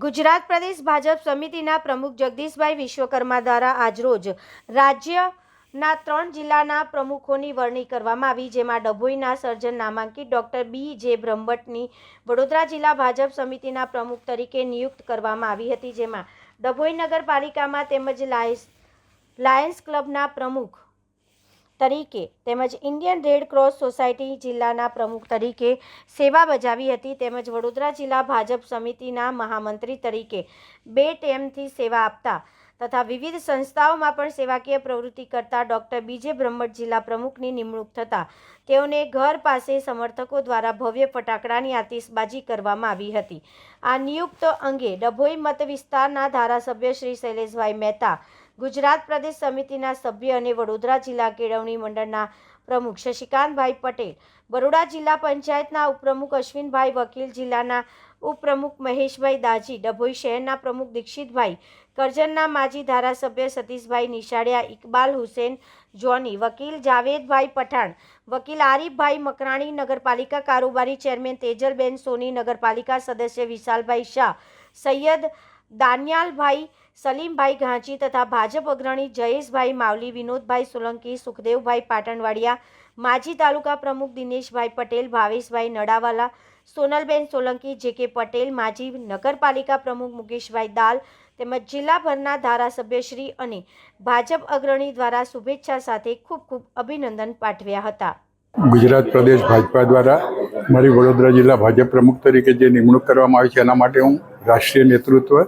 ગુજરાત પ્રદેશ ભાજપ સમિતિના પ્રમુખ જગદીશભાઈ વિશ્વકર્મા દ્વારા આજરોજ રાજ્યના 3 જિલ્લાના પ્રમુખોની વરણી કરવામાં આવી, જેમાં ડભોઈના સર્જન નામાંકિત ડોક્ટર બી.જે. બ્રહ્મભટ્ટની વડોદરા જિલ્લા ભાજપ સમિતિના પ્રમુખ તરીકે નિયુક્ત કરવામાં આવી હતી, જેમાં ડભોઈ નગરપાલિકામાં તેમજ લાયન્સ ક્લબના પ્રમુખ તરીકે તેમજ ઇન્ડિયન રેડ ક્રોસ સોસાયટી જિલ્લાના પ્રમુખ તરીકે સેવા બજાવી હતી, તેમજ વડોદરા જિલ્લા ભાજપ સમિતિના મહામંત્રી તરીકે 2 ટેમથી સેવા આપતા તથા વિવિધ સંસ્થાઓમાં પણ સેવાકીય પ્રવૃત્તિ કરતા ડોક્ટર બી.જે. બ્રહ્મભટ્ટ જિલ્લા પ્રમુખની નિમણૂક થતાં તેઓને ઘર પાસે સમર્થકો દ્વારા ભવ્ય ફટાકડાની આતિશબાજી કરવામાં આવી હતી। આ નિયુક્ત અંગે ડભોઈ મત વિસ્તારના ધારાસભ્ય શ્રી શૈલેષભાઈ મહેતા, ગુજરાત પ્રદેશ સમિતિના સભ્ય અને વડોદરા જિલ્લા કેળવણી મંડળના પ્રમુખ શશિકાંતભાઈ પટેલ, બરોડા જિલ્લા પંચાયતના ઉપપ્રમુખ અશ્વિનભાઈ વકીલ, જિલ્લાના ઉપપ્રમુખ મહેશભાઈ દાજી, ડભોઈ શહેરના પ્રમુખ દીક્ષિતભાઈ, કરજણના માજી ધારાસભ્ય સતીશભાઈ નિશાળિયા, ઇકબાલ હુસેન જોની, વકીલ જાવેદભાઈ પઠાણ, વકીલ આરીફભાઈ મકરાણી, નગરપાલિકા કારોબારી ચેરમેન તેજલબેન સોની, નગરપાલિકા સદસ્ય વિશાલભાઈ શાહ, સૈયદ દાનિયાલભાઈ, સલીમભાઈ ઘાંચી તથા ભાજપ અગ્રણી જયેશભાઈ માવલી, વિનોદભાઈ સોલંકી, સુખદેવભાઈ પાટણવાડિયા, માજી તાલુકા પ્રમુખ દિનેશભાઈ પટેલ, ભાવેશભાઈ નડાવાલા, સોનલબેન સોલંકી, જે.કે. પટેલ, માજી નગરપાલિકા પ્રમુખ મુકેશભાઈ દાલ તેમજ જિલ્લાભરના ધારાસભ્યશ્રી અને ભાજપ અગ્રણી દ્વારા શુભેચ્છા સાથે ખૂબ ખૂબ અભિનંદન પાઠવ્યા હતા। ગુજરાત પ્રદેશ ભાજપા દ્વારા મારી વડોદરા જિલ્લા ભાજપ પ્રમુખ તરીકે જે નિમણૂક કરવામાં આવી છે એના માટે હું રાષ્ટ્રીય નેતૃત્વ,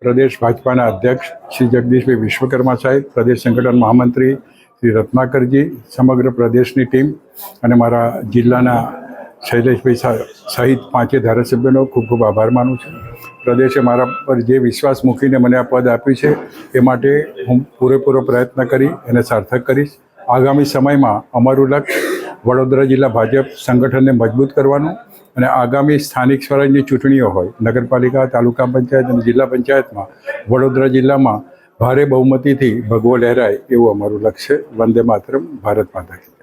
પ્રદેશ ભાજપાના અધ્યક્ષ શ્રી જગદીશભાઈ વિશ્વકર્મા સાહેબ, પ્રદેશ સંગઠન મહામંત્રી શ્રી રત્નાકરજી, સમગ્ર પ્રદેશની ટીમ અને મારા જિલ્લાના શૈલેષભાઈ સહિત 5 ધારાસભ્યોનો ખૂબ ખૂબ આભાર માનું છું। પ્રદેશે મારા પર જે વિશ્વાસ મૂકીને મને આ પદ આપ્યું છે એ માટે હું પૂરેપૂરો પ્રયત્ન કરી એને સાર્થક કરીશ। આગામી સમયમાં અમારું લક્ષ્ય વડોદરા જિલ્લા ભાજપ સંગઠનને મજબૂત કરવાનું અને આગામી સ્થાનિક સ્વરાજની ચૂંટણીઓ હોય, નગરપાલિકા, તાલુકા પંચાયત અને જિલ્લા પંચાયતમાં વડોદરા જિલ્લામાં ભારે બહુમતીથી ભગવો લહેરાય એવું અમારું લક્ષ્ય। વંદે માતરમ, ભારત માતા કી જય।